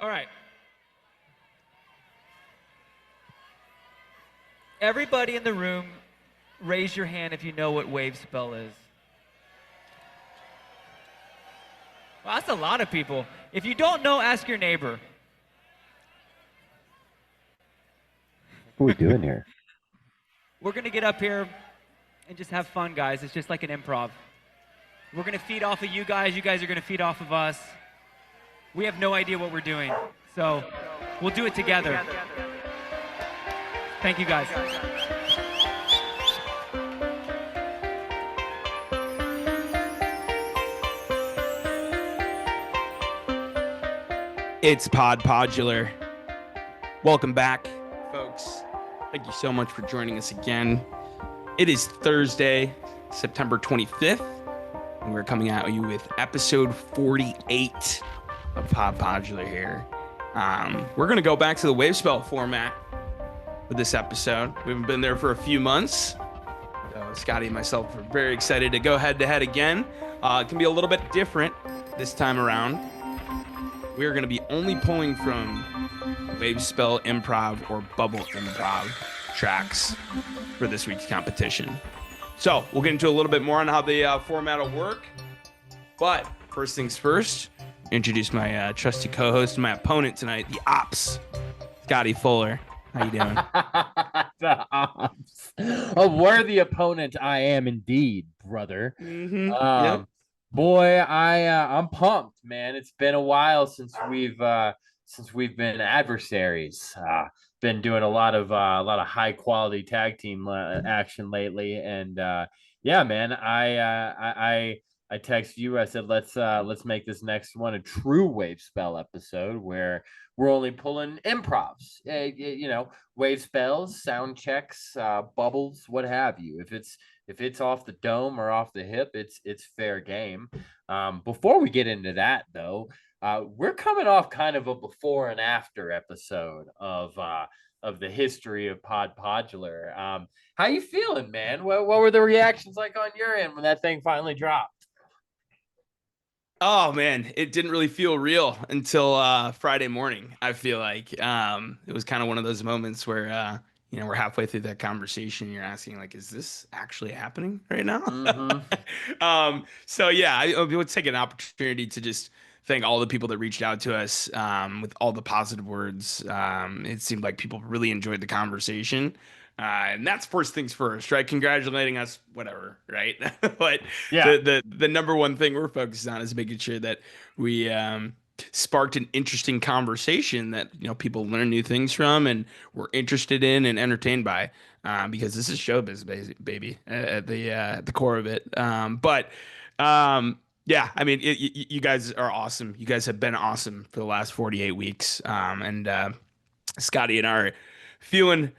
All right. Everybody in the room, raise your hand if you know what wave spell is. Well, that's a lot of people. If you don't know, ask your neighbor. What are we doing here? We're going to get up here and just have fun, guys. It's just like an improv. We're going to feed off of you guys. You guys are going to feed off of us. We have no idea what we're doing. So we'll do it together. Thank you, guys. It's Podular. Welcome back, folks. Thank you so much for joining us again. It is Thursday, September 25th, and we're coming at you with episode 48 of Podular here. We're going to go back to the wave spell format with this episode. We haven't been there for a few months. Scotty and myself are very excited to go head-to-head again. It can be a little bit different this time around. We're going to be only pulling from wave spell improv or bubble improv tracks for this week's competition. So we'll get into a little bit more on how the format will work. But first things first, introduce my trusty co-host and my opponent tonight, the Ops, Scotty Fuller. How you doing? The Ops. A worthy opponent I am indeed, brother. Mm-hmm. Yep. Boy, I'm pumped, man. It's been a while since we've been adversaries. Been doing a lot of high quality tag team action lately, and yeah, man. I text you. I said let's make this next one a true wave spell episode where we're only pulling improvs. Wave spells, sound checks, bubbles, what have you. If it's off the dome or off the hip, it's fair game. Before we get into that, though, we're coming off kind of a before and after episode of the history of Podular. How you feeling, man? What were the reactions like on your end when that thing finally dropped? Oh man, it didn't really feel real until Friday morning. I feel like it was kind of one of those moments where we're halfway through that conversation. And you're asking like, is this actually happening right now? Mm-hmm. So yeah, I would take an opportunity to just thank all the people that reached out to us with all the positive words. It seemed like people really enjoyed the conversation. And that's first things first, right? Congratulating us, whatever, right? But Yeah. the number one thing we're focused on is making sure that we sparked an interesting conversation that people learn new things from and were interested in and entertained by. Because this is showbiz, baby, at the core of it. Yeah, I mean, you guys are awesome. You guys have been awesome for the last 48 weeks. And Scotty and I are feeling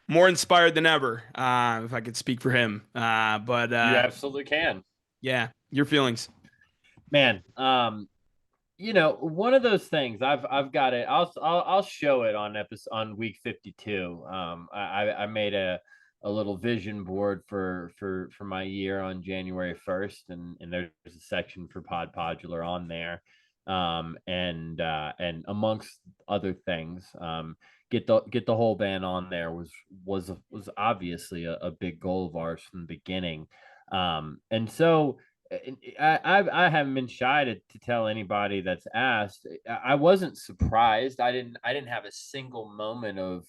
more inspired than ever, if I could speak for him. You absolutely can. Yeah, your feelings. Man, one of those things I've got it. I'll show it on episode on week 52. I made a little vision board for my year on January 1st, and there's a section for Podular on there. And amongst other things, get the whole band on there was obviously a big goal of ours from the beginning. And so I haven't been shy to tell anybody that's asked. I wasn't surprised. I didn't have a single moment of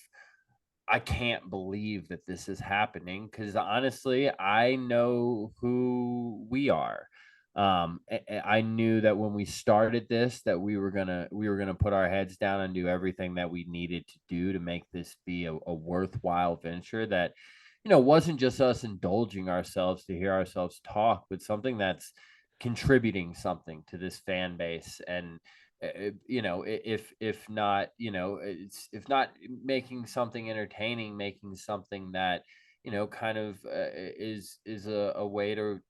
I can't believe that this is happening, because honestly, I know who we are. I knew that when we started this, that we were gonna put our heads down and do everything that we needed to do to make this be a worthwhile venture that wasn't just us indulging ourselves to hear ourselves talk, but something that's contributing something to this fan base. And if not, if not making something entertaining, making something that kind of is a way to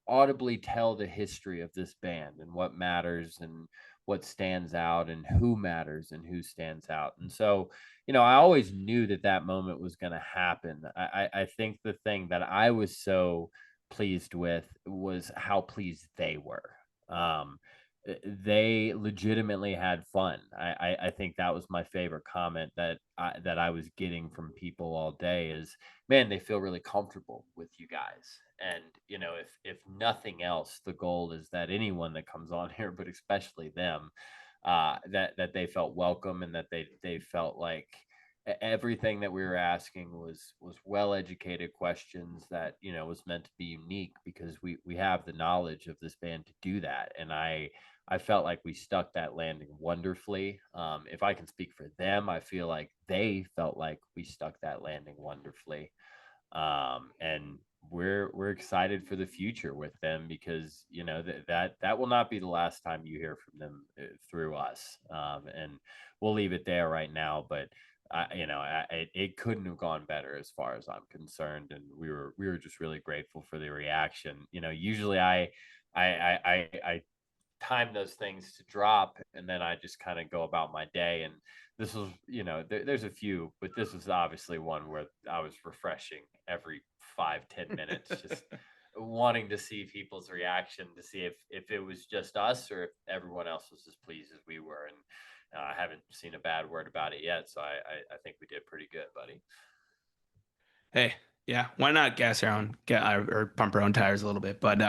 audibly tell the history of this band and what matters and what stands out and who matters and who stands out. And so, I always knew that moment was going to happen. I think the thing that I was so pleased with was how pleased they were. they legitimately had fun. I think that was my favorite comment that I was getting from people all day is, man, they feel really comfortable with you guys. And if nothing else, the goal is that anyone that comes on here, but especially them, that they felt welcome, and that they felt like everything that we were asking was well educated questions that was meant to be unique, because we have the knowledge of this band to do that. And I felt like we stuck that landing wonderfully. If I can speak for them, I feel like they felt like we stuck that landing wonderfully. And we're excited for the future with them, because that will not be the last time you hear from them through us. And we'll leave it there right now. But it couldn't have gone better as far as I'm concerned, and we were just really grateful for the reaction. Usually I time those things to drop, and then I just kind of go about my day. And this was, there's a few, but this was obviously one where I was refreshing every 5-10 minutes, just wanting to see people's reaction, to see if it was just us or if everyone else was as pleased as we were. And I haven't seen a bad word about it yet, so I think we did pretty good, buddy. Hey, yeah, why not gas our own, or pump our own tires a little bit? But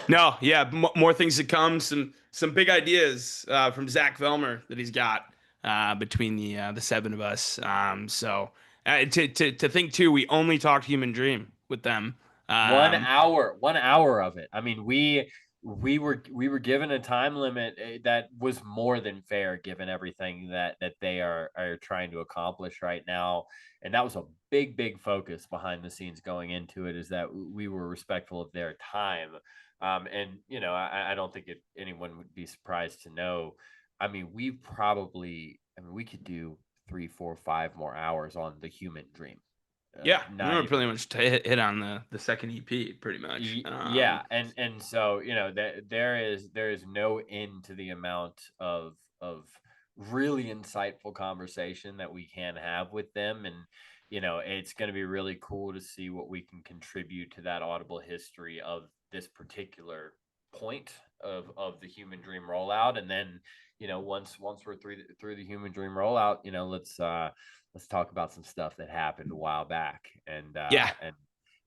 no, yeah, more things to come. Some big ideas from Zach Velmer that he's got between the seven of us. So to think too, we only talked Human Dream with them. 1 hour of it. I mean, we were given a time limit that was more than fair, given everything that they are trying to accomplish right now. And that was a big focus behind the scenes going into it, is that we were respectful of their time. And I don't think anyone would be surprised to know, I mean, we could do 3, 4, 5 more hours on the Human Dream. Yeah, Not we were even. pretty much hit on the second EP, pretty much. Yeah, and so there is no end to the amount of really insightful conversation that we can have with them. And it's going to be really cool to see what we can contribute to that audible history of this particular point of the Human Dream rollout. And then once we're through the Human Dream rollout, let's talk about some stuff that happened a while back. And Yeah. and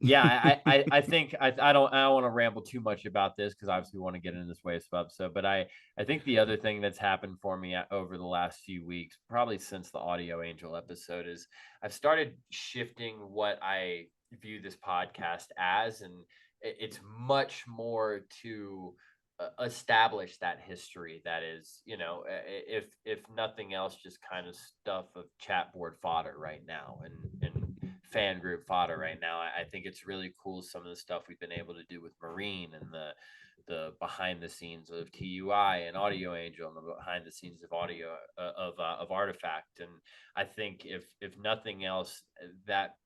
yeah, I think I don't want to ramble too much about this, because obviously we want to get into this waste of episode. But I think the other thing that's happened for me over the last few weeks, probably since the Audio Angel episode, is I've started shifting what I view this podcast as, and it's much more to establish that history. That is, if nothing else, just kind of stuff of chat board fodder right now, and fan group fodder right now. I think it's really cool, some of the stuff we've been able to do with Marine, and the behind the scenes of TUI and Audio Angel, and the behind the scenes of audio of Artifact. And I think if nothing else, that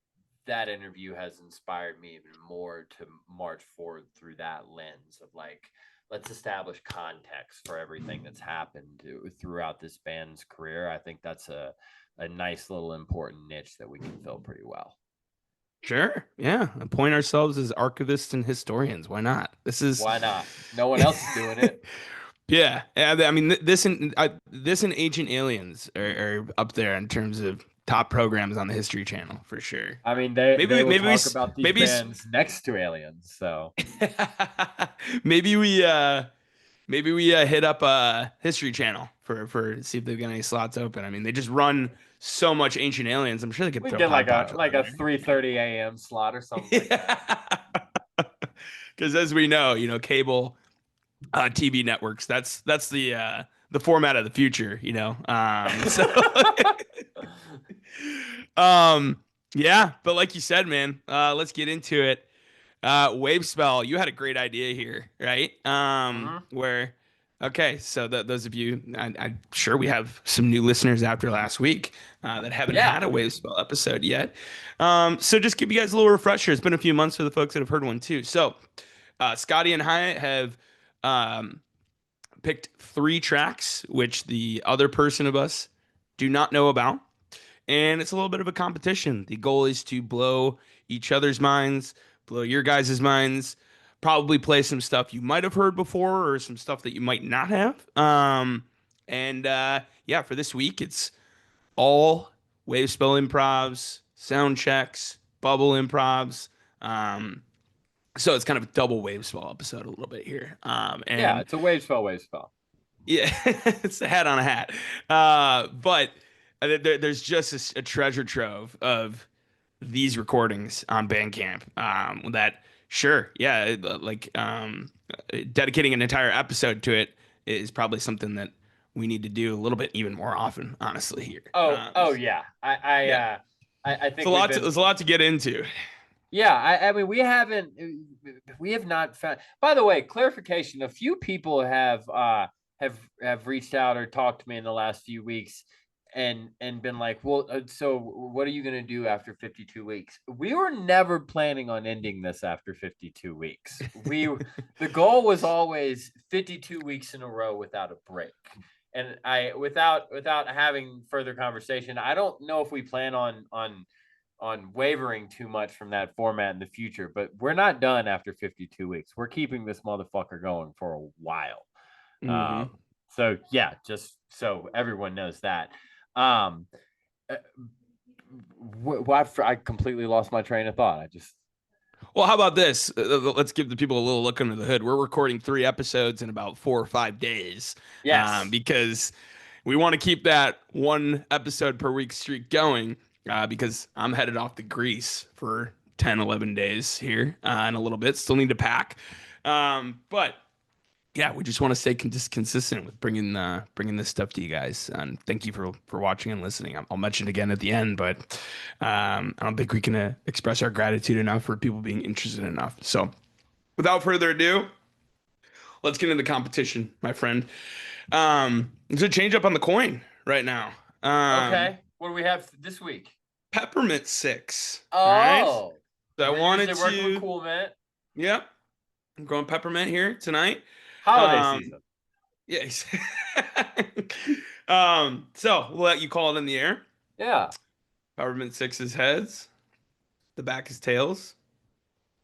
interview has inspired me even more to march forward through that lens of, like, let's establish context for everything that's happened throughout this band's career. I think that's a nice little important niche that we can fill pretty well. Sure. Yeah. Appoint ourselves as archivists and historians. Why not? Why not? No one else is doing it. Yeah. I mean, this and Ancient Aliens are up there in terms of top programs on the History Channel for sure. I mean, they will talk about these bands next to Aliens. So maybe we hit up History Channel for see if they've got any slots open. I mean, they just run so much Ancient Aliens. I'm sure they could we throw get like Pod a 3:30 a.m. slot or something. Because as we know, cable TV networks, that's the format of the future. Yeah, but like you said, man, let's get into it. Wave Spell, you had a great idea here, right? Okay, so those of you, I'm sure we have some new listeners after last week that haven't had a Wave Spell episode yet. So just give you guys a little refresher. It's been a few months for the folks that have heard one too. So Scotty and Hyatt have picked 3 tracks, which the other person of us do not know about. And it's a little bit of a competition. The goal is to blow each other's minds, blow your guys' minds, probably play some stuff you might have heard before or some stuff that you might not have. Yeah, for this week, it's all wave spell improvs, sound checks, bubble improvs. So it's kind of a double wave spell episode a little bit here. Yeah, it's a wave spell. Yeah, it's a hat on a hat. But there's just a treasure trove of these recordings on Bandcamp. That sure, yeah, dedicating an entire episode to it is probably something that we need to do a little bit even more often, honestly. Here. Yeah. I think there's a lot to get into. Yeah, I mean, we have not found. By the way, clarification: a few people have reached out or talked to me in the last few weeks, and been like, "Well, so what are you going to do after 52 weeks?" We were never planning on ending this after 52 weeks. The goal was always 52 weeks in a row without a break. And without having further conversation, I don't know if we plan on wavering too much from that format in the future, but we're not done after 52 weeks. We're keeping this motherfucker going for a while. Mm-hmm. So yeah, just so everyone knows that. I completely lost my train of thought. Well, how about this? Let's give the people a little look under the hood. We're recording 3 episodes in about 4 or 5 days. Yes. Because we want to keep that 1 episode per week streak going. Because I'm headed off to Greece for 10, 11 days here in a little bit. Still need to pack. But yeah, we just want to stay consistent with bringing this stuff to you guys. And thank you for watching and listening. I'll mention it again at the end, but I don't think we can express our gratitude enough for people being interested enough. So without further ado, let's get into the competition, my friend. There's a change up on the coin right now. Okay. What do we have this week? Peppermint 6. Oh. Right? So I wanted to work with Cool Mint. Yep. I'm going peppermint here tonight. Holiday season. Yes. So we'll let you call it in the air. Yeah. Peppermint 6 is heads. The back is tails.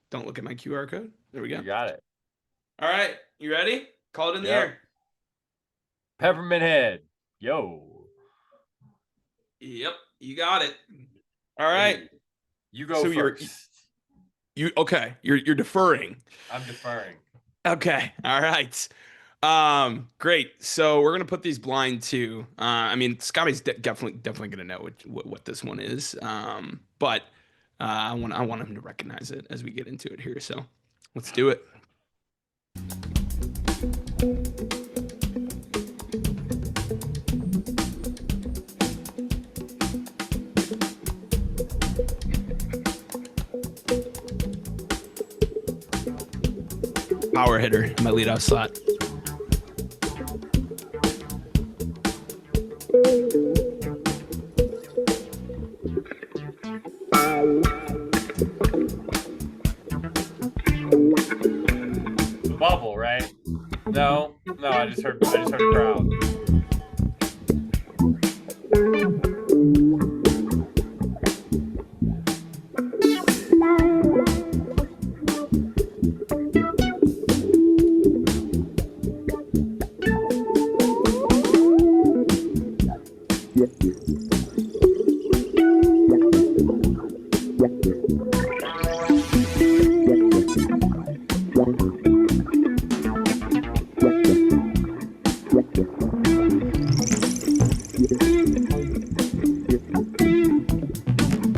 Don't look at my QR code. There we go. You got it. All right. You ready? Call it in the air. Peppermint head. Yo. Yep. You got it. All right. Hey, you go first. You're deferring. I'm deferring. Okay. All right. Great. So we're gonna put these blind too. I mean, Scotty's definitely gonna know what this one is. But I want him to recognize it as we get into it here. So let's do it. Power hitter, my leadoff slot. Bubble, right? No, I just heard a crowd.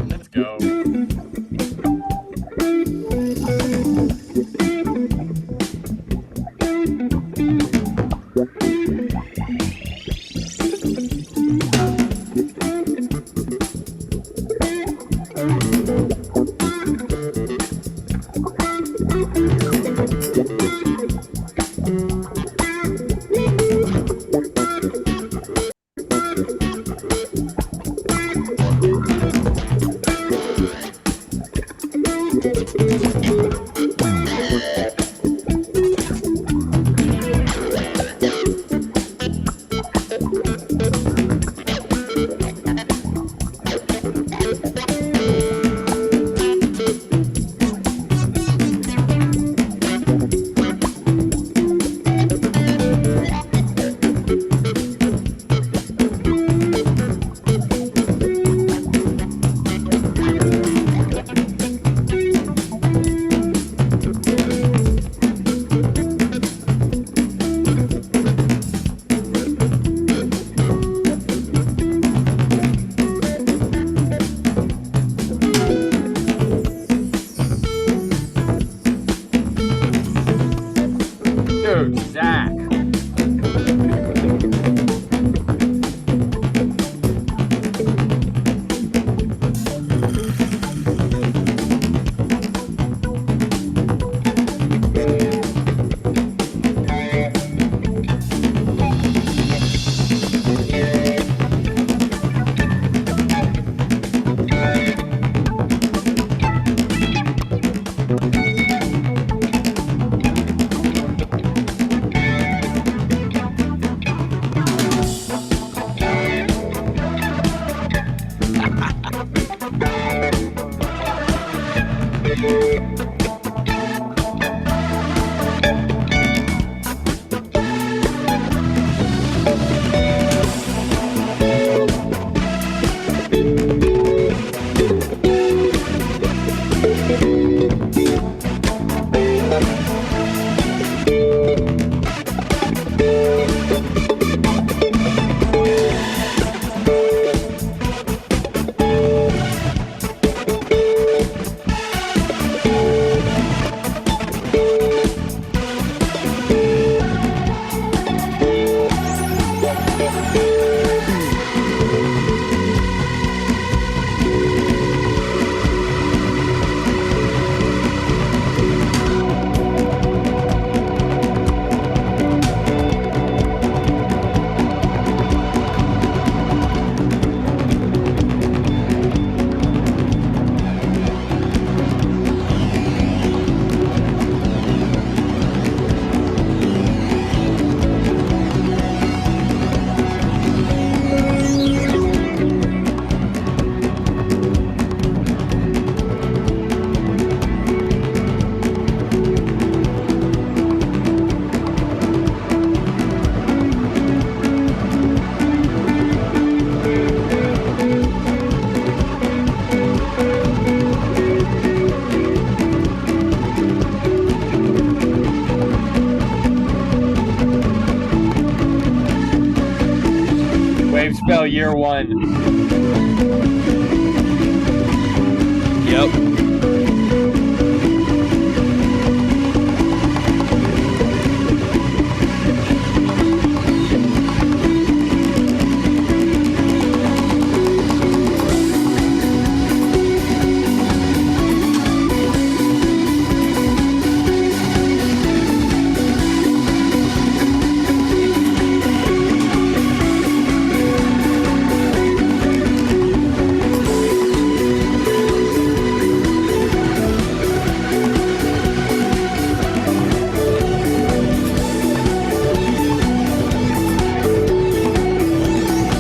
Let's go. Wave spell year 1. Yep.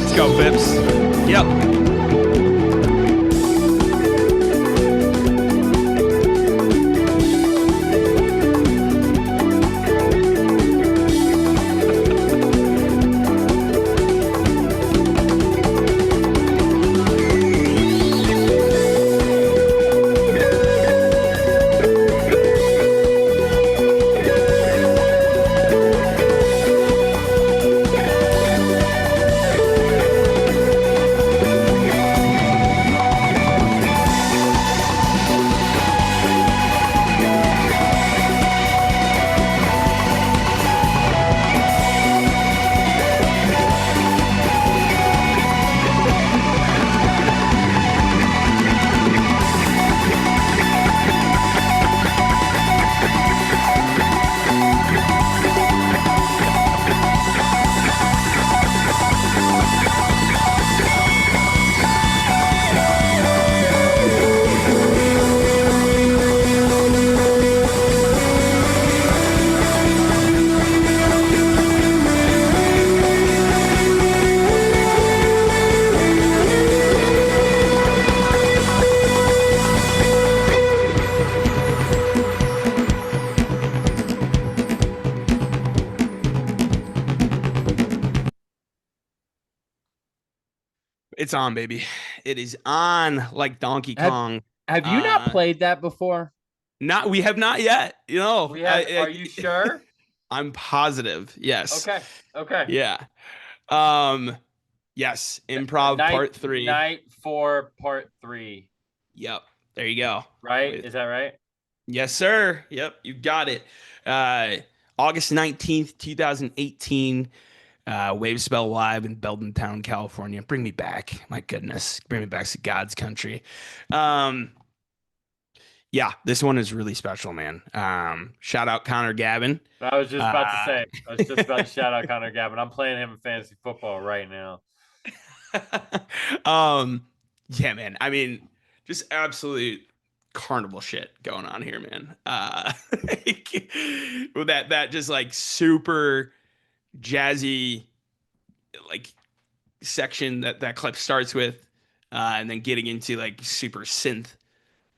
Let's go, Phipps. Yep. It's on, baby. It is on like Donkey Kong. Have you not played that before? We have not yet. You know, we have. Are you sure? I'm positive. Yes. Okay. Yeah. Yes. Improv part 3. Night 4 part 3. Yep. There you go. Right? Is that right? Yes, sir. Yep. You got it. August 19th, 2018. Wave Spell Live in Beldentown, California. Bring me back. My goodness. Bring me back to God's country. Yeah, this one is really special, man. Shout out Connor Gavin. I was just about to say. I was just about to shout out Connor Gavin. I'm playing him in fantasy football right now. Yeah, man. I mean, just absolute carnival shit going on here, man. With that just like super jazzy like section that clip starts with, and then getting into like super synth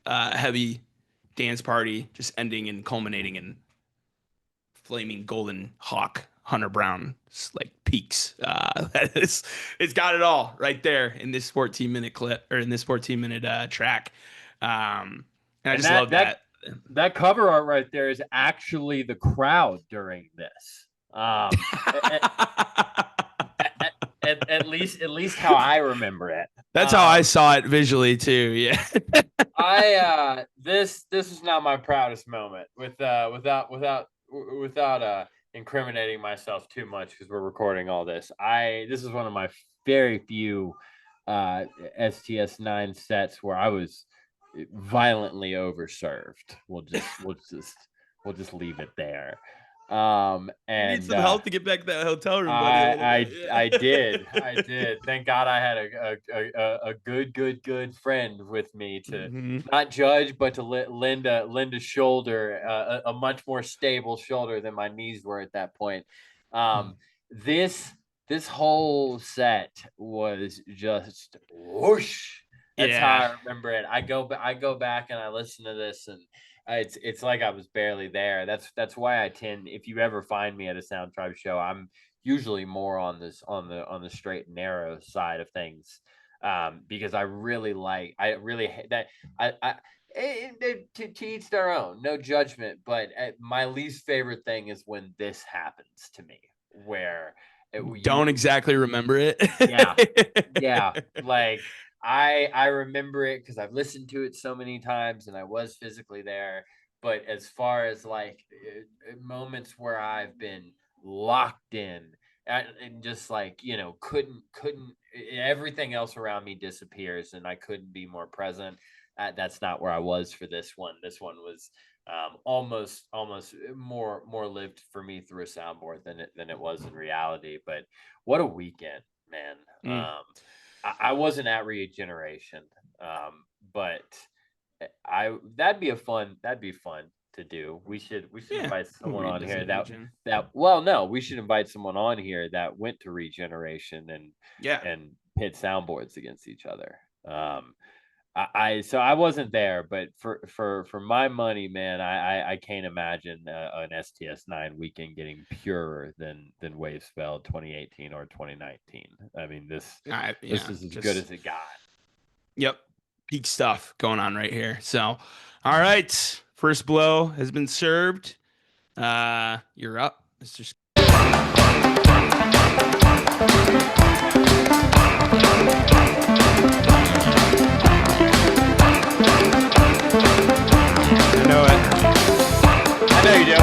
heavy dance party, just ending and culminating in flaming golden hawk Hunter Brown like peaks. It's got it all right there in this 14-minute clip, or in this 14-minute track. And I just love that. That cover art right there is actually the crowd during this. At least how I remember it. That's how I saw it visually too. Yeah. This is not my proudest moment without incriminating myself too much, because we're recording all this. This is one of my very few STS9 sets where I was violently overserved. We'll just leave it there. And you need some help to get back to that hotel room, buddy. I did. Thank God I had a good friend with me to not judge, but to lend a shoulder, a much more stable shoulder than my knees were at that point. This whole set was just whoosh. That's how I remember it. I go back and I listen to this, and it's like I was barely there. That's why I tend, if you ever find me at a Sound Tribe show, I'm usually more on the straight and narrow side of things, because I to each their own, no judgment. But my least favorite thing is when this happens to me, where Don't exactly remember it. Yeah. Yeah. Like I remember it because I've listened to it so many times and I was physically there. But as far as like moments where I've been locked in and just like, couldn't everything else around me disappears and I couldn't be more present. That's not where I was for this one. This one was almost more lived for me through a soundboard than it was in reality. But what a weekend, man. I wasn't at Regeneration, but that'd be fun to do. We should invite someone on here we should invite someone on here that went to Regeneration and pit soundboards against each other. So I wasn't there, but for my money, man, I can't imagine an STS9 weekend getting purer than Wavespell 2018 or 2019. I mean, this is as good as it got. Yep, peak stuff going on right here. So, all right, first blow has been served. You're up, Mr. I know it. I know you do.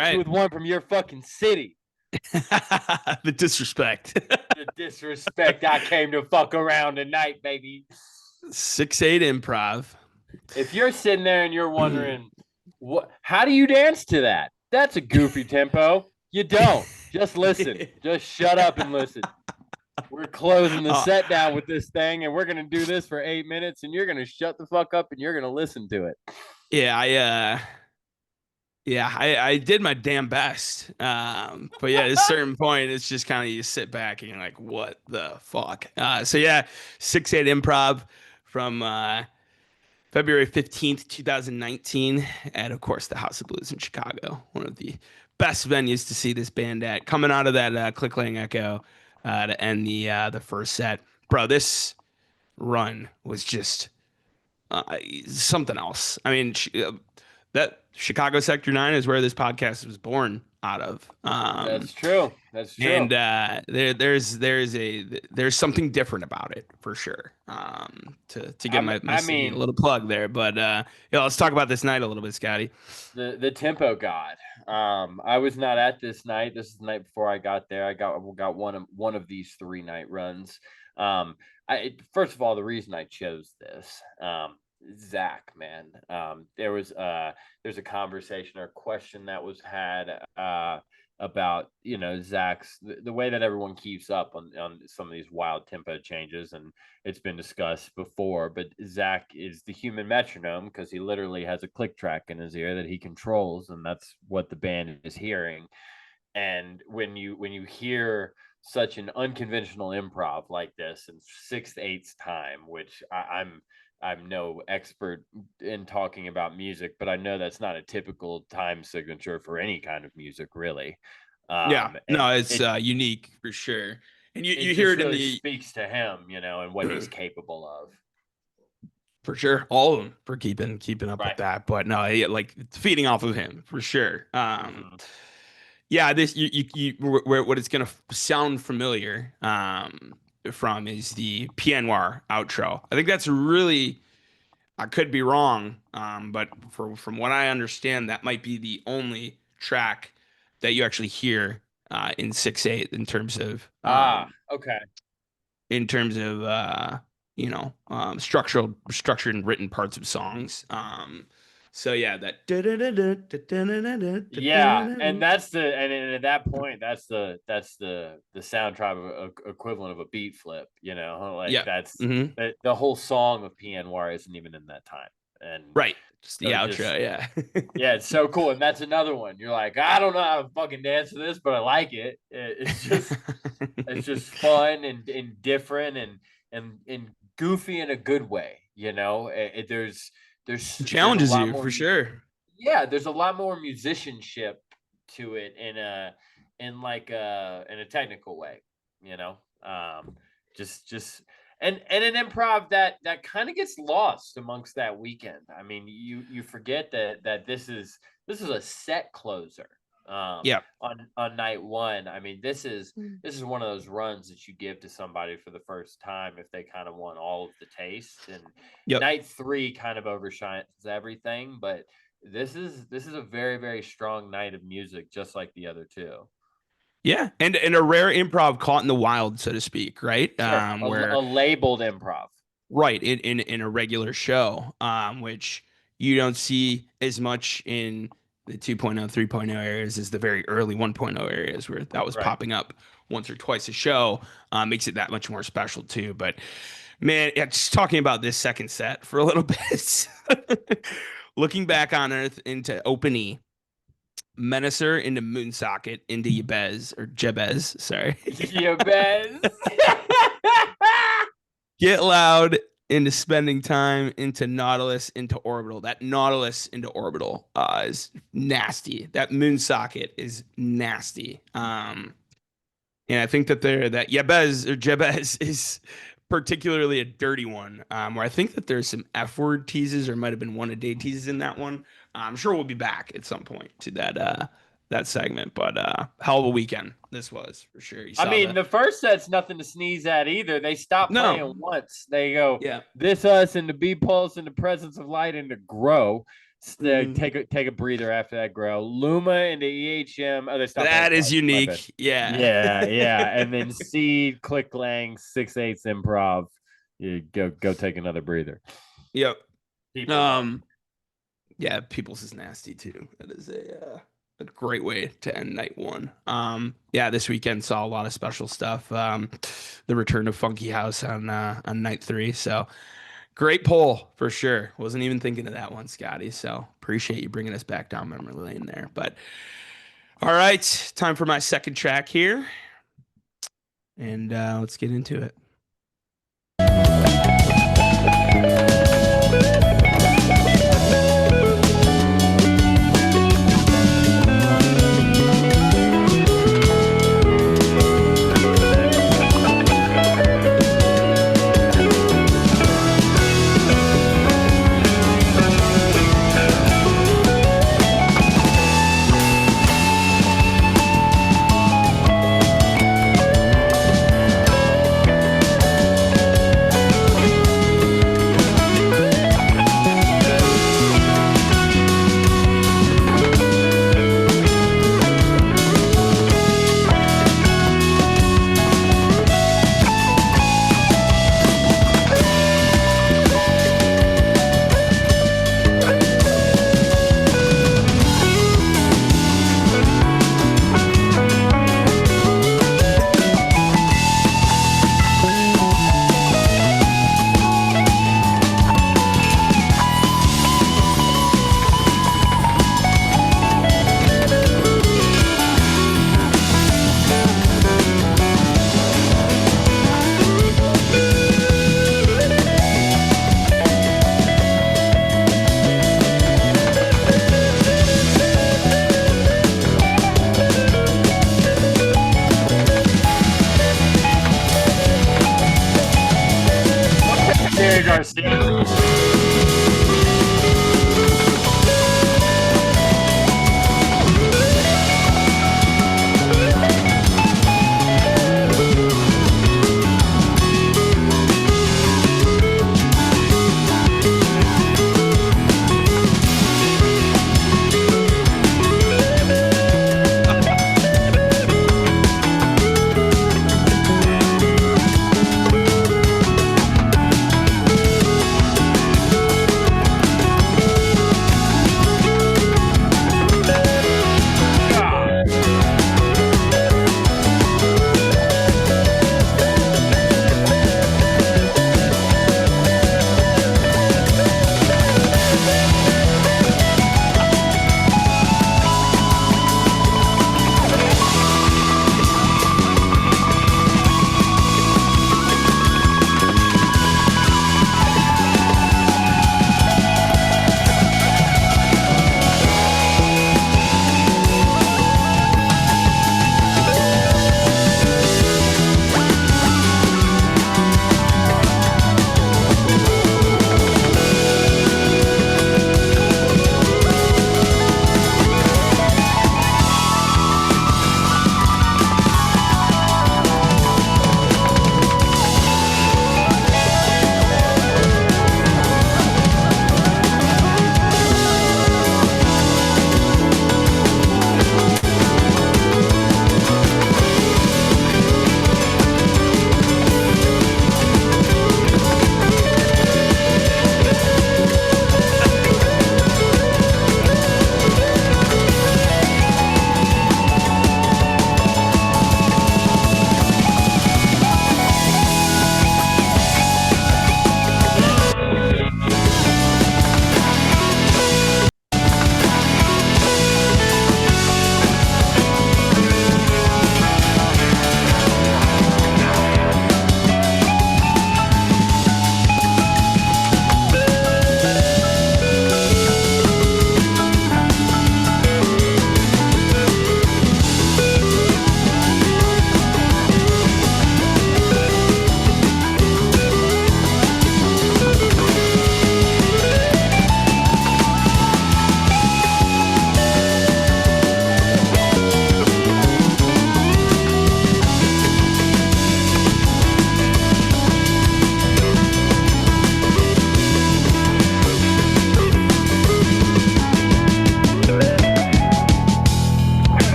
right. you with one from your fucking city. The disrespect. The disrespect. I came to fuck around tonight, baby. 6/8 improv. If you're sitting there and you're wondering, how do you dance to that? That's a goofy tempo. You don't. Just listen. Just shut up and listen. We're closing the set down with this thing, and we're going to do this for 8 minutes, and you're going to shut the fuck up, and you're going to listen to it. Yeah, I did my damn best. But yeah, at a certain point, it's just kind of you sit back and you're like, what the fuck? So yeah, 6/8 improv from February 15th, 2019, at of course the House of Blues in Chicago, one of the best venues to see this band at. Coming out of that Click Clang Echo to end the first set, bro. This run was just something else. I mean, that Chicago Sector 9 is where this podcast was born out of. That's true. That's true. And there's something different about it for sure. To give my a little plug there, but let's talk about this night a little bit, Scotty. The tempo god. I was not at this night. This is the night before I got there. I got one of these 3 night runs. First of all, the reason I chose this, Zach, man, there's a conversation or question that was had about Zach's the way that everyone keeps up on some of these wild tempo changes, and it's been discussed before, but Zach is the human metronome because he literally has a click track in his ear that he controls, and that's what the band is hearing. And when you hear such an unconventional improv like this in 6/8 time, which I'm no expert in talking about music, but I know that's not a typical time signature for any kind of music, really. It's unique for sure. And you hear it in the speaks to him, and what he's capable of. For sure, all of them for keeping up with that. But no, like feeding off of him for sure. Yeah, this what it's gonna sound familiar from is the Pied Noir outro. I think that's really, I could be wrong, but from what I understand, that might be the only track that you actually hear in 6/8 in terms of okay, in terms of structured and written parts of songs. So yeah, that and at that point, that's the soundtrack equivalent of a beat flip, that's the whole song of Pied Noir isn't even in that time, and right, just the outro, yeah, yeah, it's so cool, and that's another one. You're like, I don't know how to fucking dance to this, but I like it. It's just fun and different and goofy in a good way, there's challenges you for sure. Yeah, there's a lot more musicianship to it in a technical way, just and an improv that kind of gets lost amongst that weekend. I mean, you forget that this is a set closer. On night one. I mean, this is one of those runs that you give to somebody for the first time if they kind of want all of the taste. And night 3 kind of overshines everything, but this is a very, very strong night of music, just like the other 2. Yeah, and a rare improv caught in the wild, so to speak, right? Sure. Where a labeled improv, right? In a regular show, which you don't see as much in the 2.0, 3.0 areas as the very early 1.0 areas where that was popping up once or twice a show. Makes it that much more special too. But man, just talking about this second set for a little bit, looking back on Earth into Open E, Menacer into Moonsocket into Jebez, sorry. Jebez. Get Loud into Spending Time, into Nautilus, into Orbital. That Nautilus into Orbital is nasty. That Moonsocket is nasty. And I think that Jebez is particularly a dirty one, where I think that there's some F-word teases or might have been one a day teases in that one. I'm sure we'll be back at some point to that segment, but hell of a weekend this was for sure. The first set's nothing to sneeze at either. They stopped playing once. They go, this us into B pulse into Presence of Light into Grow. Take a breather after that grow. Luma into EHM. Oh, That is unique. Yeah. And then seed, click lang, 6/8 improv. You go take another breather. Yep. People. Yeah, People's is nasty too. That is a great way to end night one. This weekend saw a lot of special stuff. The return of Funky House on night 3. So great poll for sure. Wasn't even thinking of that one, Scotty. So appreciate you bringing us back down memory lane there. But all right, time for my second track here, and let's get into it.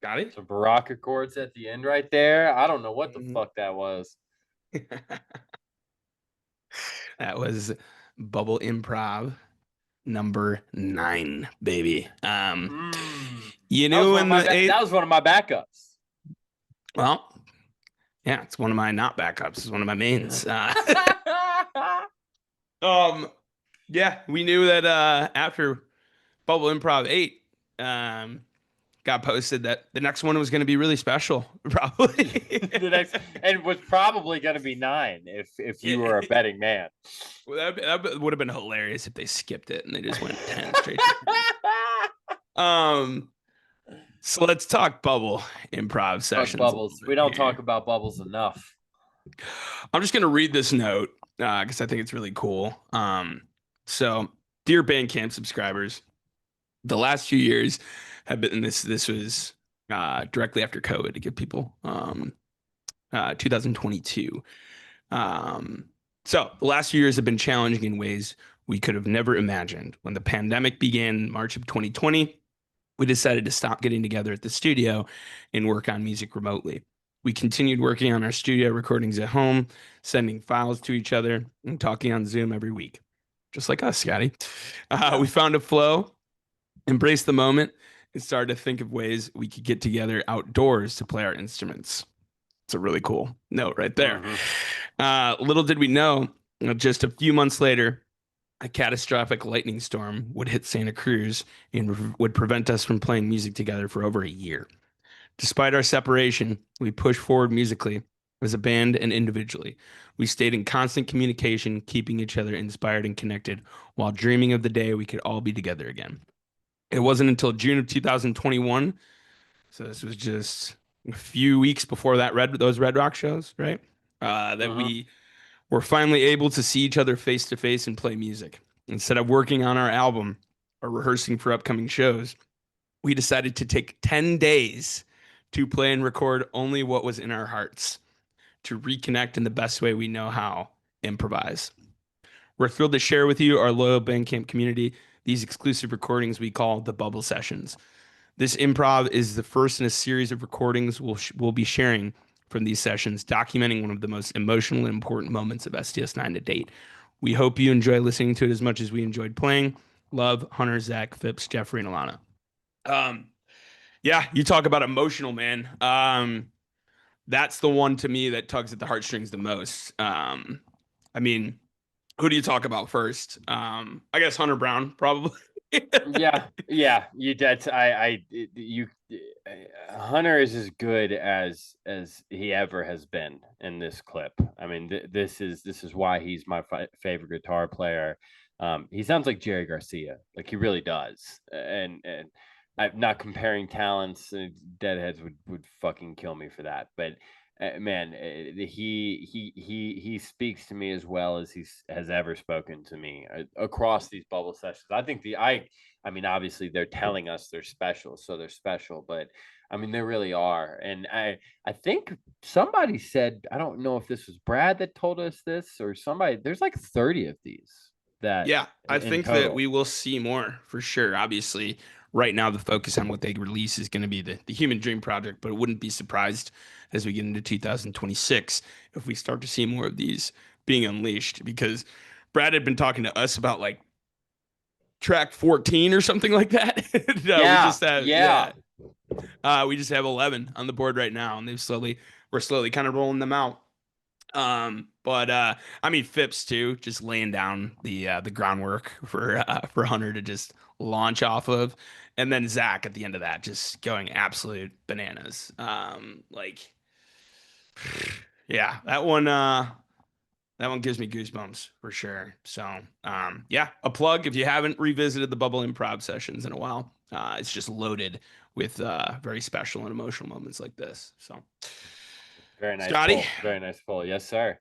Got it? Some Baraka chords at the end right there. I don't know what the fuck that was. That was Bubble Improv number 9, baby. You That was knew one in of the eighth. that was one of my backups. Well, yeah, it's one of my not backups. It's one of my mains. Yeah, we knew that after Bubble Improv 8 got posted that the next one was going to be really special, probably. The next, and was probably going to be 9 if you were a betting man. Well, that would have been hilarious if they skipped it and they just went 10 straight. So let's talk Bubble Improv sessions. Bubbles. We don't talk about Bubbles enough. I'm just going to read this note because I think it's really cool. So, dear Bandcamp subscribers, the last few years have been, and this was directly after COVID to give people 2022. So the last few years have been challenging in ways we could have never imagined. When the pandemic began in March of 2020, we decided to stop getting together at the studio and work on music remotely. We continued working on our studio recordings at home, sending files to each other, and talking on Zoom every week. Just like us, Scotty. We found a flow, embraced the moment, and started to think of ways we could get together outdoors to play our instruments. It's a really cool note right there. Little did we know, just a few months later, a catastrophic lightning storm would hit Santa Cruz and would prevent us from playing music together for over a year. Despite our separation, we pushed forward musically as a band and individually. We stayed in constant communication, keeping each other inspired and connected while dreaming of the day we could all be together again. It wasn't until June of 2021, so this was just a few weeks before those Red Rock shows, right? That we were finally able to see each other face to face and play music. Instead of working on our album or rehearsing for upcoming shows, we decided to take 10 days to play and record only what was in our hearts, to reconnect in the best way we know how, improvise. We're thrilled to share with you, our loyal Bandcamp community, these exclusive recordings we call the Bubble Sessions. This improv is the first in a series of recordings we'll be sharing from these sessions, documenting one of the most emotional and important moments of STS9 to date. We hope you enjoy listening to it as much as we enjoyed playing. Love, Hunter, Zach, Phipps, Jeffrey, and Alana. Yeah, you talk about emotional, man. That's the one to me that tugs at the heartstrings the most. I mean, who do you talk about first? I guess Hunter Brown, probably. yeah. Hunter is as good as he ever has been in this clip. I mean, this is why he's my favorite guitar player. He sounds like Jerry Garcia, like he really does. And I'm not comparing talents. Deadheads would fucking kill me for that. But man, he speaks to me as well as he has ever spoken to me across these bubble sessions. I think I mean, obviously they're telling us they're special, so they're special. But I mean, they really are. And I think somebody said, I don't know if this was Brad that told us this or somebody. There's like 30 of these. Yeah, I think that we will see more for sure. Obviously, right now the focus on what they release is going to be the Human Dream Project, but it wouldn't be surprised as we get into 2026 if we start to see more of these being unleashed, because Brad had been talking to us about like track 14 or something like that. We just have 11 on the board right now, and we're slowly kind of rolling them out. I mean, Phipps too, just laying down the groundwork for Hunter to just launch off of, and then Zach at the end of that, just going absolute bananas. Yeah, that one gives me goosebumps for sure. So, yeah, a plug if you haven't revisited the Bubble Improv sessions in a while. It's just loaded with very special and emotional moments like this. So. Very nice, Scotty. Very nice pull. Yes, sir.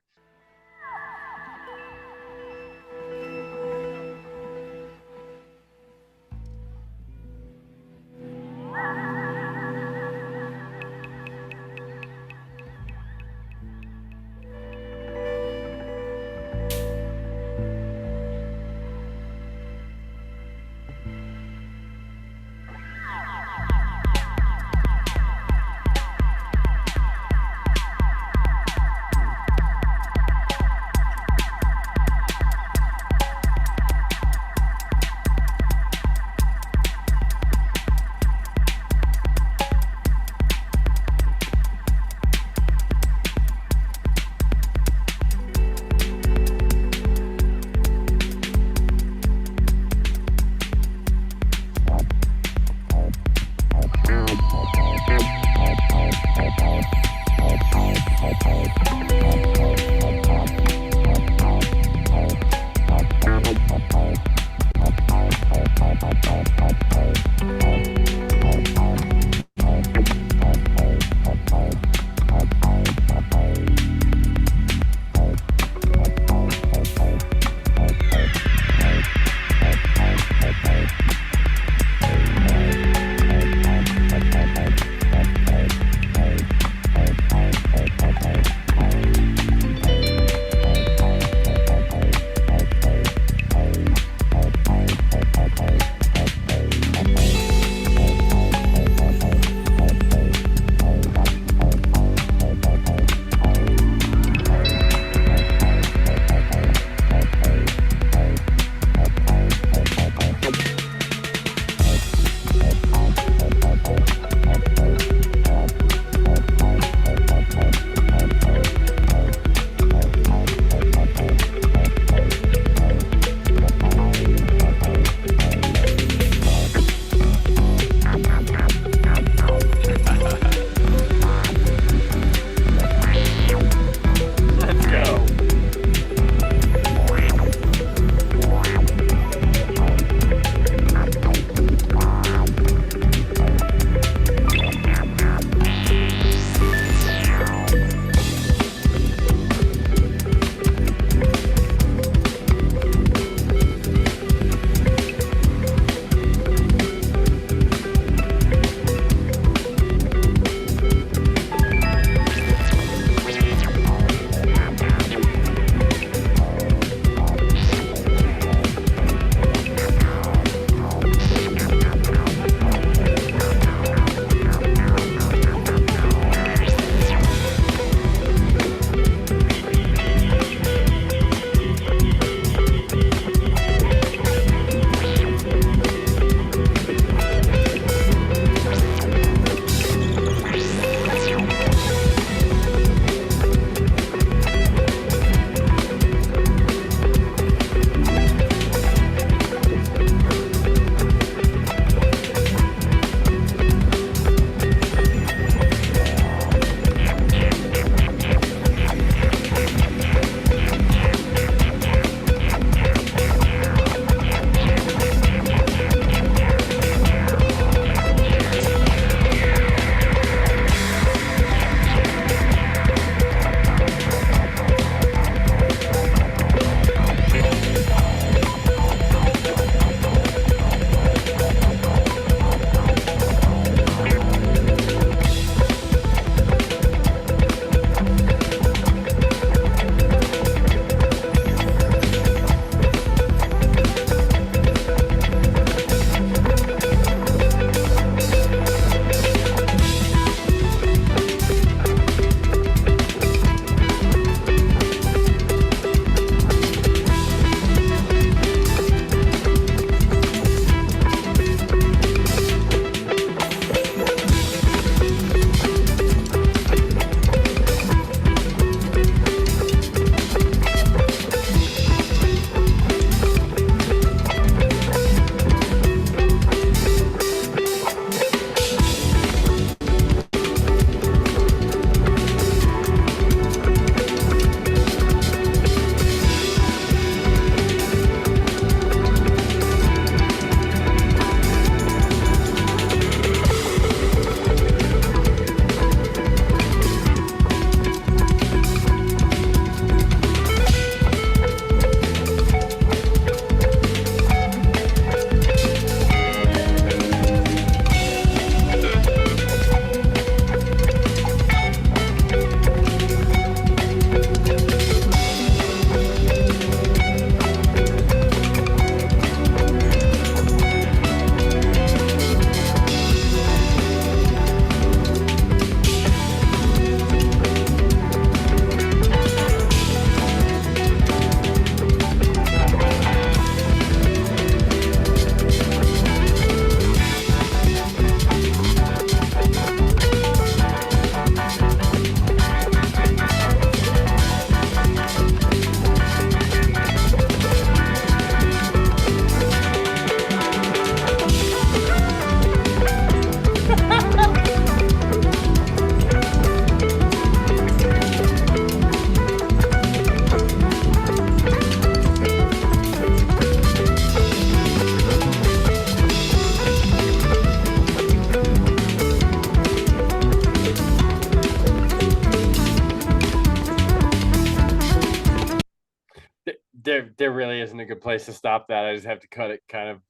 there really isn't a good place to stop that. I just have to cut it kind of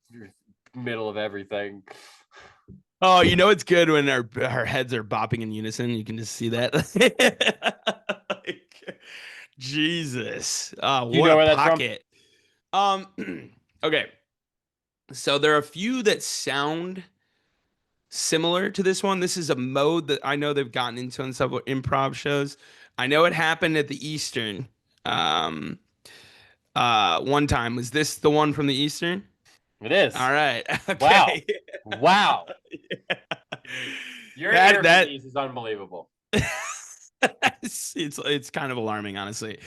middle of everything. Oh, you know it's good when our heads are bopping in unison. You can just see that. Like, Jesus. What you know where a that's from? pocket. Okay. So there are a few that sound similar to this one. This is a mode that I know they've gotten into on several improv shows. I know it happened at the Eastern. One time. Was this the one from the Eastern? It is. All right. Wow. Okay. Wow. Your ear for these is unbelievable. It's kind of alarming, honestly.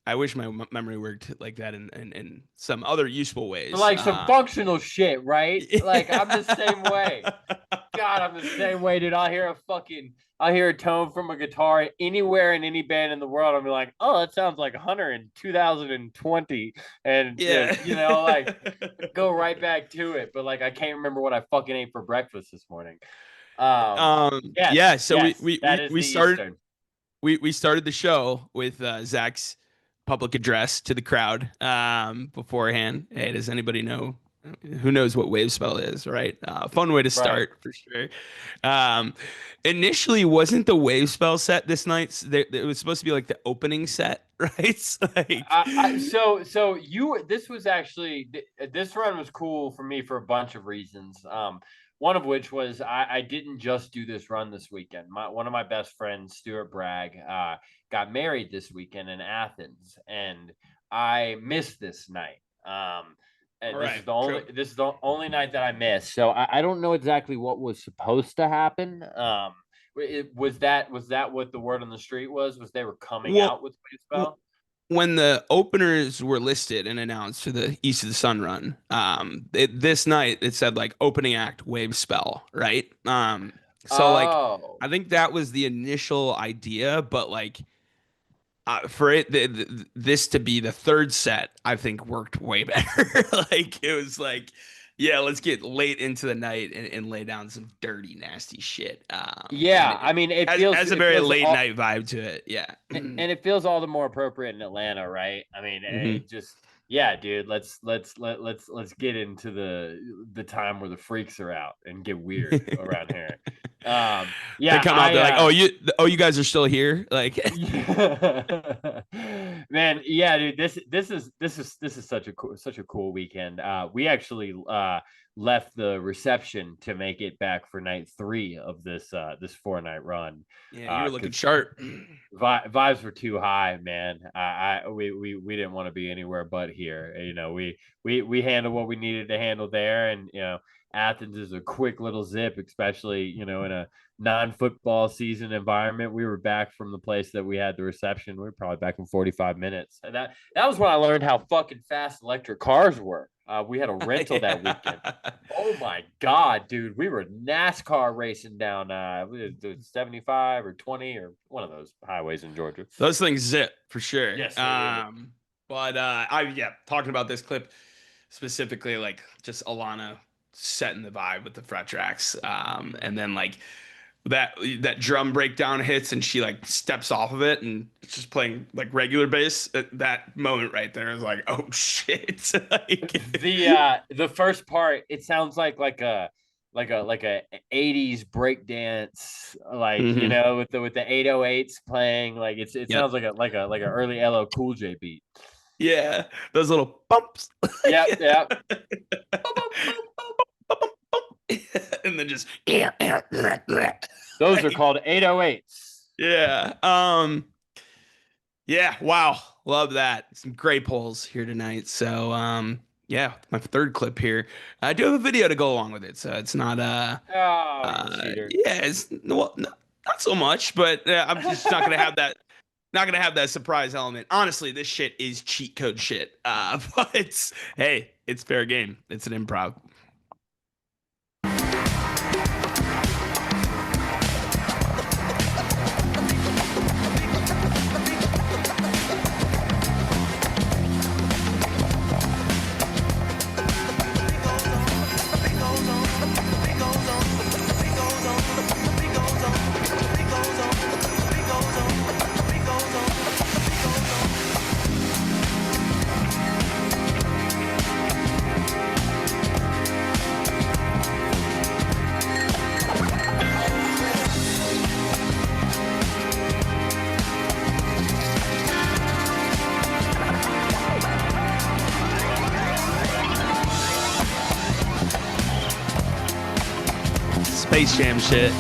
I wish my memory worked like that in some other useful ways. But like some functional shit, right? Like I'm the same way. God, I'm the same way, dude. I'll hear a tone from a guitar anywhere in any band in the world. I'll be like, oh, that sounds like Hunter in 2020. And yeah, like go right back to it. But like I can't remember what I fucking ate for breakfast this morning. Yeah. So yes, we started we started the show with Zach's public address to the crowd beforehand. Hey, does anybody know? Who knows what wave spell is, right? Fun way to start for sure. Initially, wasn't the wave spell set this night? It was supposed to be like the opening set, right? Like, this was actually this run was cool for me for a bunch of reasons. One of which was I didn't just do this run this weekend. One of my best friends, Stuart Bragg, got married this weekend in Athens, and I missed this night. And this is the only night that I missed. So I don't know exactly what was supposed to happen. Was that what the word on the street was? Was they were coming out with wave spell? When the openers were listed and announced for the East of the Sun run, this night it said like opening act wave spell, right? Like I think that was the initial idea, but like for it this to be the third set, I think worked way better. Like it was like, yeah, let's get late into the night and lay down some dirty, nasty shit. It has a very late night vibe to it. Yeah, and it feels all the more appropriate in Atlanta, right? I mean, it just dude. Let's get into the time where the freaks are out and get weird around here. They come out. They're like, you guys are still here, like. Man, yeah, dude. This is such a cool weekend. We actually left the reception to make it back for night 3 of this 4-night run. Yeah, you were looking sharp. Vibes were too high, man. We didn't want to be anywhere but here. You know, we handled what we needed to handle there, and Athens is a quick little zip, especially in a non-football season environment. We were back from the place that we had the reception. We were probably back in 45 minutes. And that was when I learned how fucking fast electric cars were. We had a rental that weekend. Oh my God, dude. We were NASCAR racing down 75 or 20 or one of those highways in Georgia. Those things zip for sure. Yes. But talking about this clip specifically, like just Alana setting the vibe with the fret tracks. And then like that drum breakdown hits and she like steps off of it and it's just playing like regular bass. That moment right there is like, oh shit. Like, the first part, it sounds like a 80s breakdance, like with the 808s playing, like it sounds like an early LL Cool J beat. Yeah, those little bumps. Yeah. And then just those are called 808s. Yeah. Yeah. Wow. Love that. Some great polls here tonight. So my third clip here. I do have a video to go along with it, so it's not it's not so much, but I'm just not gonna have that. Not gonna have that surprise element. Honestly, this shit is cheat code shit. But hey, it's fair game. It's an improv. Space Jam shit.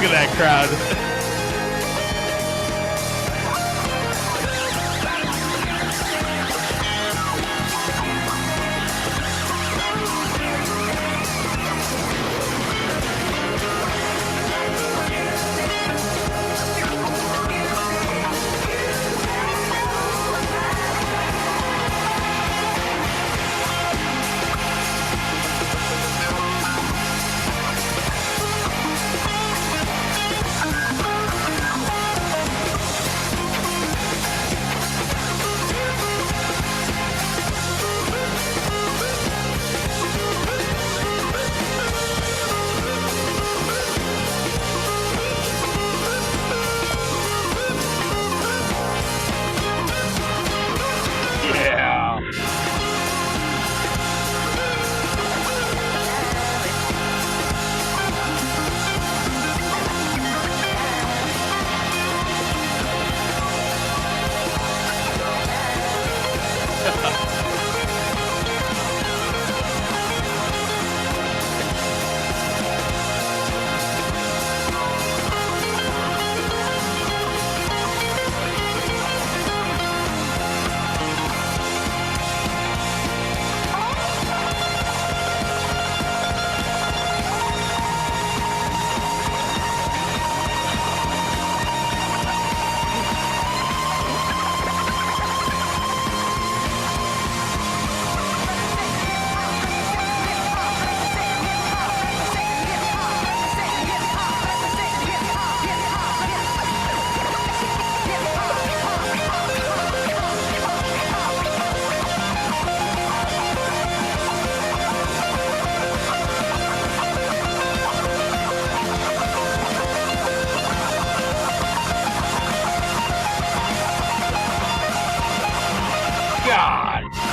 Look at that crowd.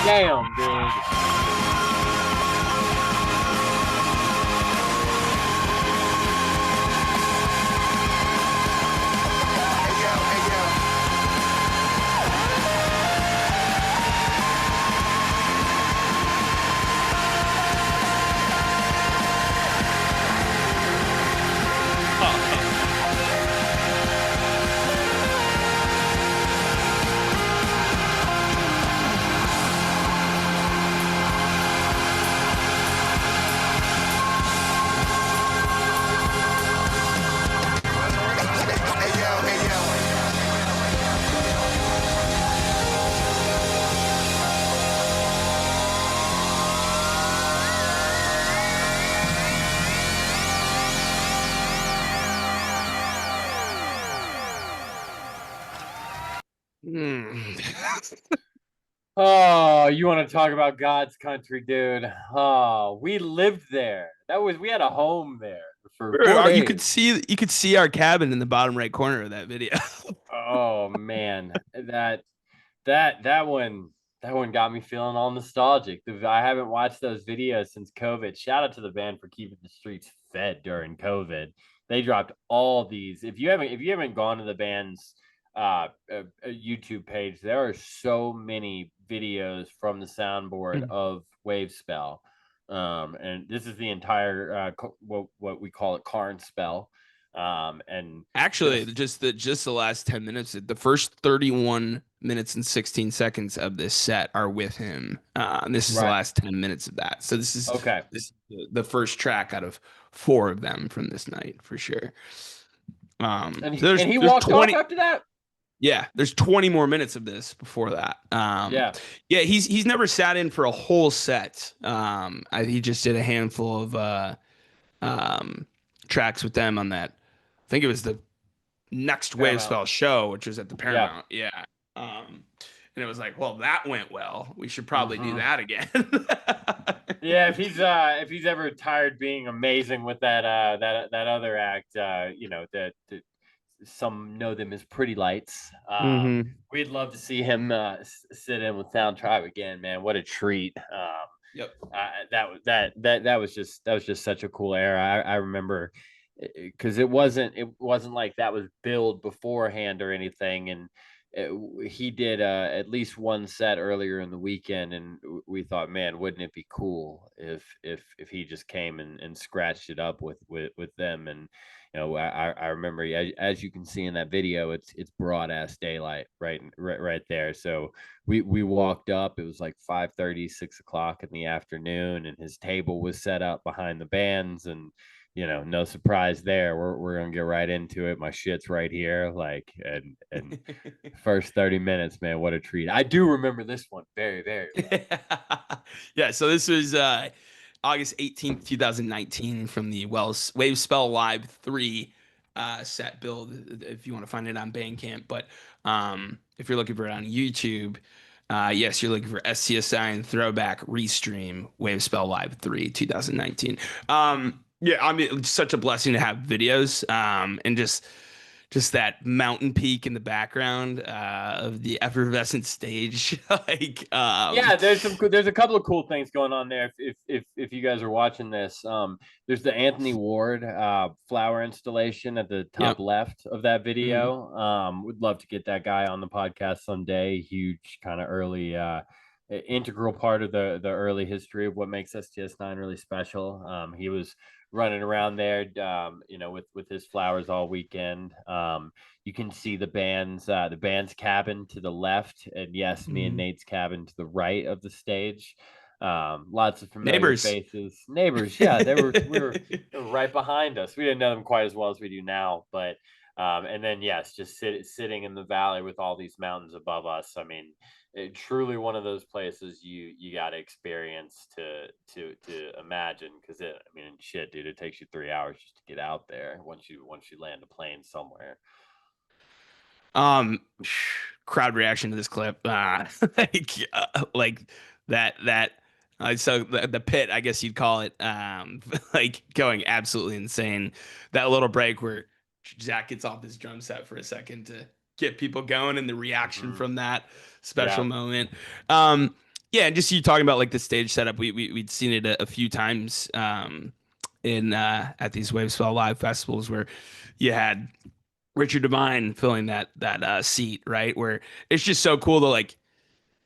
Damn, dude. Oh, you want to talk about God's country, dude? Oh, we lived there. We had a home there for 4 You days. could see our cabin in the bottom right corner of that video. Oh man, that one got me feeling all nostalgic. I haven't watched those videos since COVID. Shout out to the band for keeping the streets fed during COVID. They dropped all these. If you haven't gone to the band's YouTube page, there are so many videos from the soundboard of Wave Spell. And this is the entire what we call it, Karn Spell. And Actually, just the last 10 minutes, the first 31 minutes and 16 seconds of this set are with him. And this is the Right. last 10 minutes of that. So this is Okay. the first track out of 4 of them from this night for sure. And so he there's walked 20 off after that. Yeah, there's 20 more minutes of this before that. Yeah. He's never sat in for a whole set. He just did a handful of tracks with them on that. I think it was the next Wave Spell show, which was at the Paramount. Yeah. And it was like, well, that went well. We should probably do that again. Yeah, if he's ever tired being amazing with that other act, that some know them as Pretty Lights. We'd love to see him sit in with Sound Tribe again, man. What a treat. Yep. That was just such a cool era. I remember, because it wasn't like that was billed beforehand or anything, and he did at least one set earlier in the weekend, and we thought, man, wouldn't it be cool if he just came and scratched it up with them. And I remember, as you can see in that video, it's broad ass daylight right there. So we walked up. It was like 5:30, 6 o'clock in the afternoon, and his table was set up behind the bands, and no surprise there. We're gonna get right into it. My shit's right here, and first 30 minutes, man, what a treat. I do remember this one very, very well. Yeah, so this was August 18th, 2019 from the Wave Spell Live 3 set build, if you want to find it on Bandcamp. But if you're looking for it on YouTube, yes, you're looking for SCSI and Throwback Restream Wave Spell Live 3 2019. Yeah, I mean, it's such a blessing to have videos and just that mountain peak in the background of the effervescent stage. Yeah, there's a couple of cool things going on there. If you guys are watching this, there's the Anthony Ward flower installation at the top left of that video. Would love to get that guy on the podcast someday. Huge kind of early integral part of the early history of what makes STS9 really special. He was running around there, with his flowers all weekend. You can see the band's cabin to the left, and yes, me and Nate's cabin to the right of the stage. Lots of familiar faces. Neighbors, yeah, we were right behind us. We didn't know them quite as well as we do now, but and then yes, just sitting in the valley with all these mountains above us. I mean, truly one of those places you got to experience to imagine, because shit, dude, it takes you 3 hours just to get out there once you land a plane somewhere. Crowd reaction to this clip, like that. So the pit, I guess you'd call it, like going absolutely insane. That little break where Zach gets off his drum set for a second to get people going, and the reaction from that special moment. Yeah, and just you talking about like the stage setup, we'd seen it a few times in at these Wavespell live festivals where you had Richard Devine filling that seat, right? Where it's just so cool to like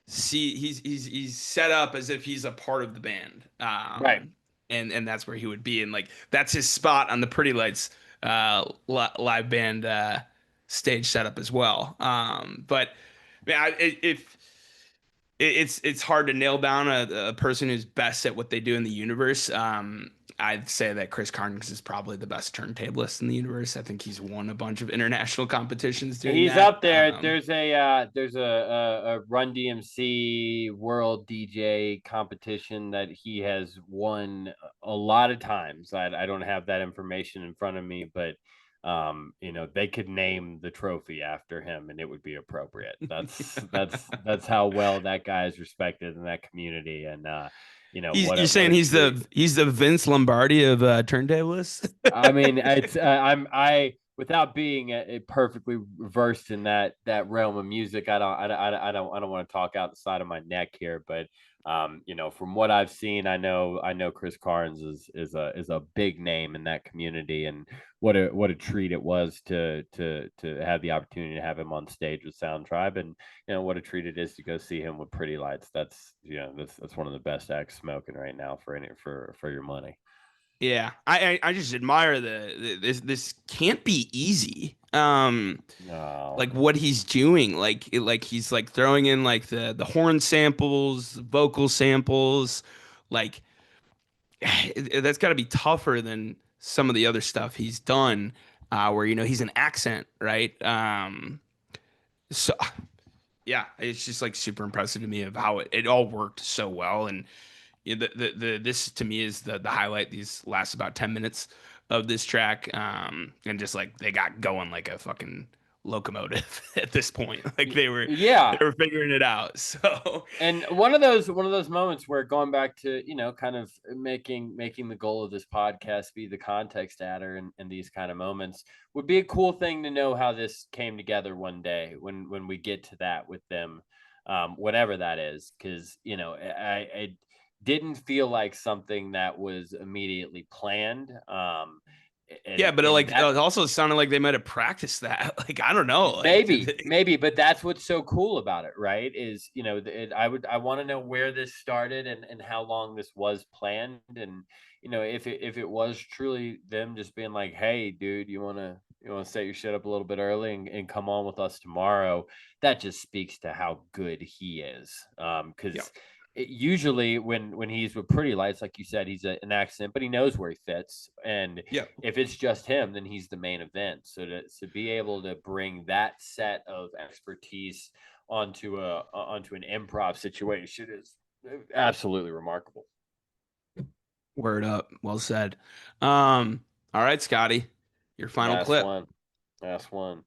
see he's set up as if he's a part of the band. Right. And that's where he would be, and like that's his spot on the Pretty Lights live band stage setup as well. But man, if it's hard to nail down a person who's best at what they do in the universe. I'd say that Chris Carnes is probably the best turntablist in the universe. I think he's won a bunch of international competitions doing He's that. up there. There's a Run DMC World DJ competition that he has won a lot of times. I don't have that information in front of me, but they could name the trophy after him and it would be appropriate. That's how well that guy is respected in that community. And You're saying he's the Vince Lombardi of turntablists? I mean, it's I without being perfectly versed in that realm of music, I don't want to talk out the side of my neck here, but from what I've seen, I know Chris Carnes is a big name in that community, and what a treat it was to have the opportunity to have him on stage with Sound Tribe, and what a treat it is to go see him with Pretty Lights. That's one of the best acts smoking right now for your money. Yeah, I just admire this can't be easy. No. Like what he's doing, like he's like throwing in like the horn samples, vocal samples, like that's got to be tougher than some of the other stuff he's done, where he's an accent, right? So yeah, it's just like super impressive to me of how it all worked so well. And this to me is the highlight. These last about 10 minutes of this track, and just like they got going like a fucking locomotive at this point. Like they were figuring it out. So, and one of those moments where, going back to kind of making the goal of this podcast be the context adder, and these kind of moments would be a cool thing to know how this came together one day when we get to that with them, whatever that is, because I didn't feel like something that was immediately planned. But it also sounded like they might have practiced that. Like, I don't know. Maybe, but that's what's so cool about it, right? Is I want to know where this started and how long this was planned, and if it was truly them just being like, hey, dude, you want to set your shit up a little bit early and come on with us tomorrow. That just speaks to how good he is, because. Usually when he's with Pretty Lights, like you said, he's an accent, but he knows where he fits. And if it's just him, then he's the main event. So to be able to bring that set of expertise onto an improv situation is absolutely remarkable. Word up. Well said. All right, Scotty, your final clip. Last one.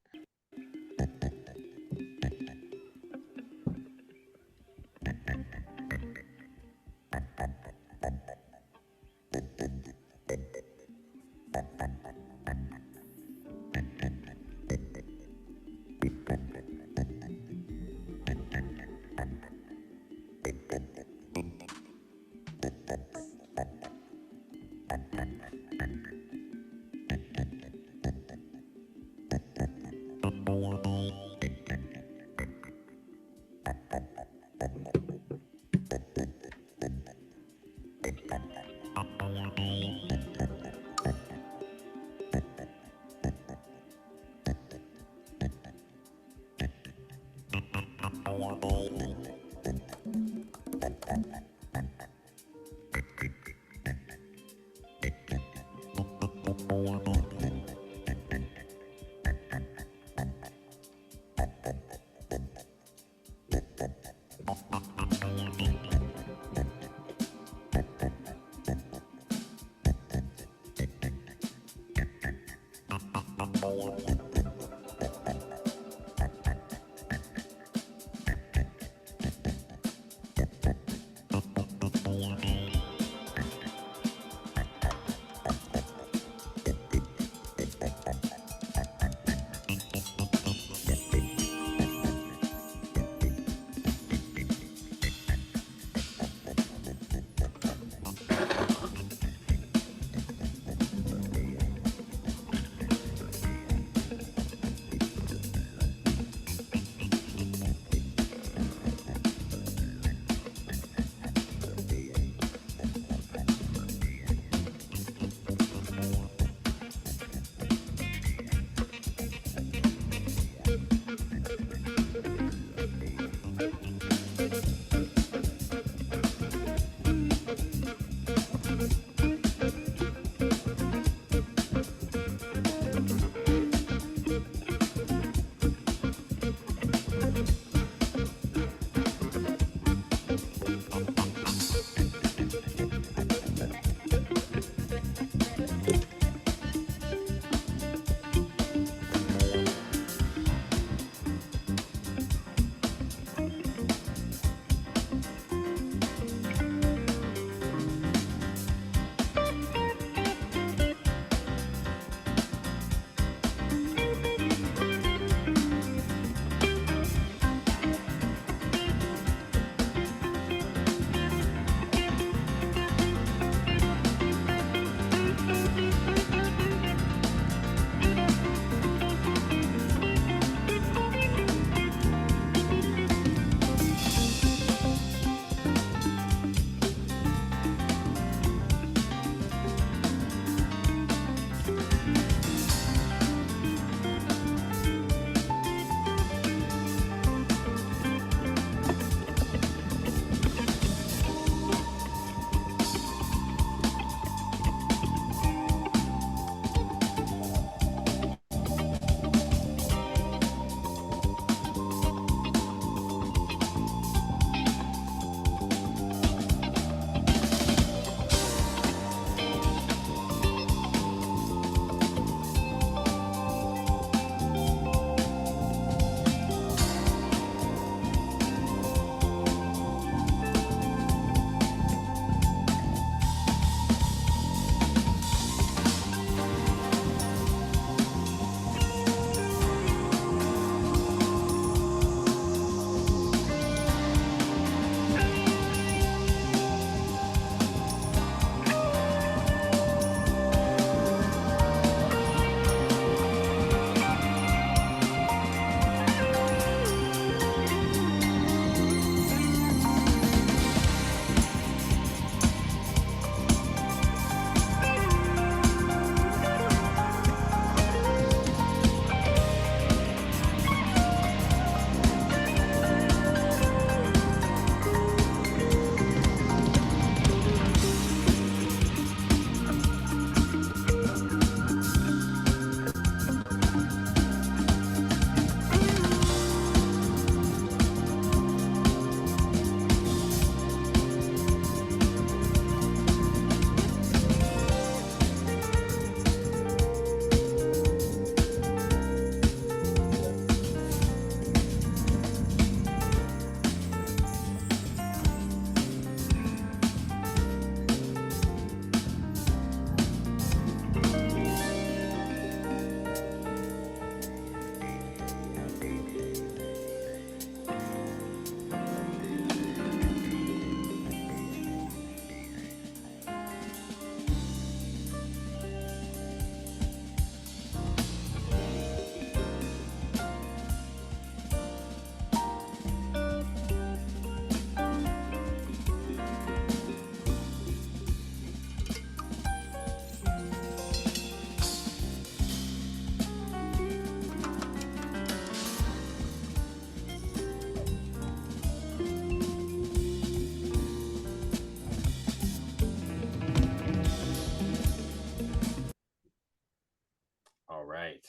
right.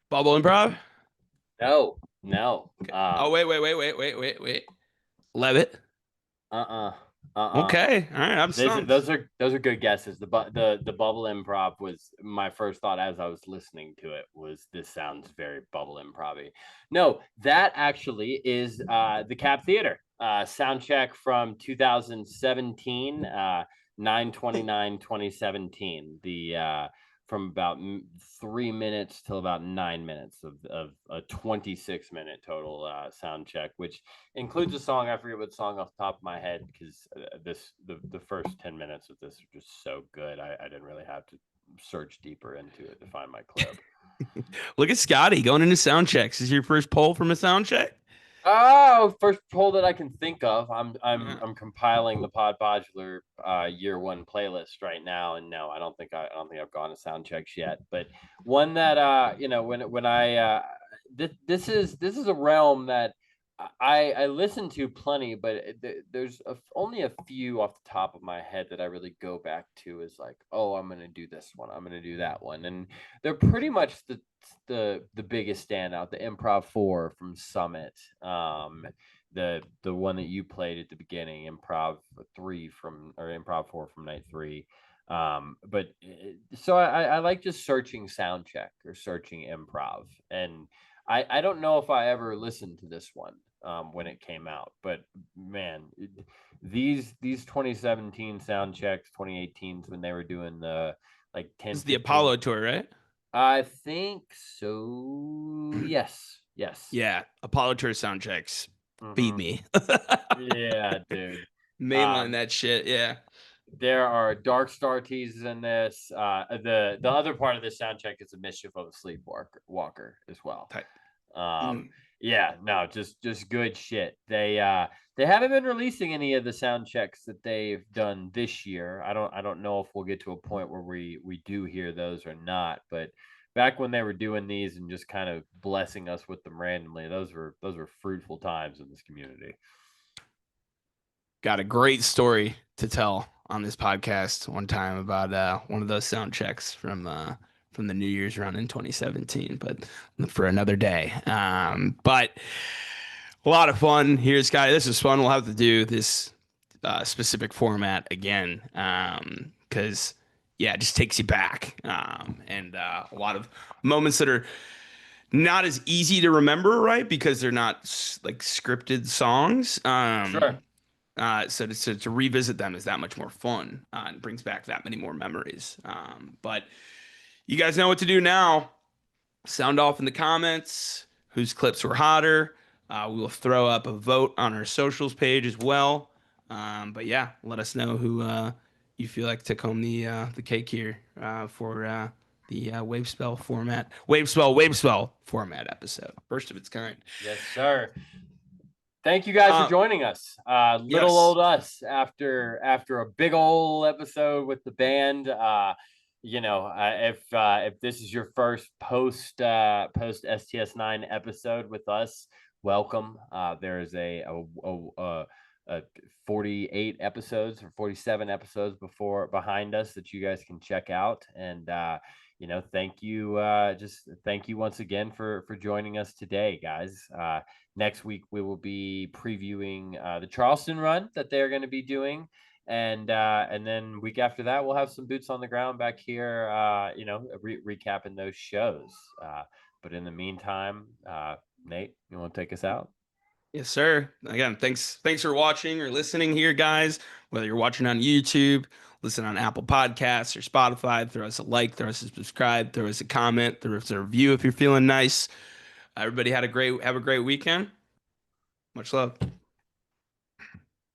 Bubble improv? No. Oh, wait. Levitt. Uh-uh. Okay. All right. I'm stumped. Those are good guesses. The bubble improv was my first thought as I was listening to it. Was this sounds very bubble improv-y. No, that actually is the Cap Theater sound check from 2017, 9/29/2017. The from about 3 minutes till about 9 minutes of a 26-minute total sound check, which includes a song. I forget what song off the top of my head, because the first 10 minutes of this are just so good. I didn't really have to search deeper into it to find my clip. Look at Scotty going into sound checks. Is your first poll from a sound check? Oh, first poll that I can think of. Yeah. I'm compiling the Pod Podular year one playlist right now, and no, I don't think I've gone to sound checks yet. But one that when I this is a realm that I listen to plenty, but there's only a few off the top of my head that I really go back to as like, oh, I'm gonna do this one, I'm gonna do that one, and they're pretty much the biggest standout. The Improv 4 from Summit, the one that you played at the beginning, Improv 3 from or Improv 4 from night 3. But so I like just searching sound check or searching improv, and I don't know if I ever listened to this one when it came out, but man, these 2017 sound checks, 2018s when they were doing the like 10. This is the Apollo tour, right? I think so. Yes. Yeah. Apollo tour sound checks. Feed me. Yeah, dude. Mainline that shit. Yeah. There are Dark Star teases in this. The other part of this sound check is the Mischief of a Sleepwalker as well. Type. Yeah, no, just good shit. They haven't been releasing any of the sound checks that they've done this year. I don't know if we'll get to a point where we do hear those or not, but back when they were doing these and just kind of blessing us with them randomly, those were fruitful times in this community. Got a great story to tell on this podcast one time about one of those sound checks from the New Year's run in 2017, but for another day. But a lot of fun here, Scotty. This is fun. We'll have to do this specific format again because, yeah, it just takes you back. And a lot of moments that are not as easy to remember, right? Because they're not like scripted songs. Sure. So to revisit them is that much more fun and brings back that many more memories. But you guys know what to do now. Sound off in the comments whose clips were hotter. We will throw up a vote on our socials page as well. But yeah, let us know who you feel like took home the cake here for the Wavespell format episode, first of its kind. Yes, sir. Thank you guys for joining us. Old us after a big old episode with the band. If this is your first post STS9 episode with us, welcome. There is a 48 episodes or 47 episodes behind us that you guys can check out, and thank you once again for joining us today, guys. Next week we will be previewing the Charleston run that they're going to be doing, and then week after that we'll have some boots on the ground back here, recapping those shows. But in the meantime, Nate, you want to take us out? Yes, sir. Again, thanks for watching or listening here, guys. Whether you're watching on YouTube, listen on Apple Podcasts or Spotify, throw us a like, throw us a subscribe, throw us a comment, throw us a review if you're feeling nice. Everybody have a great weekend. Much love.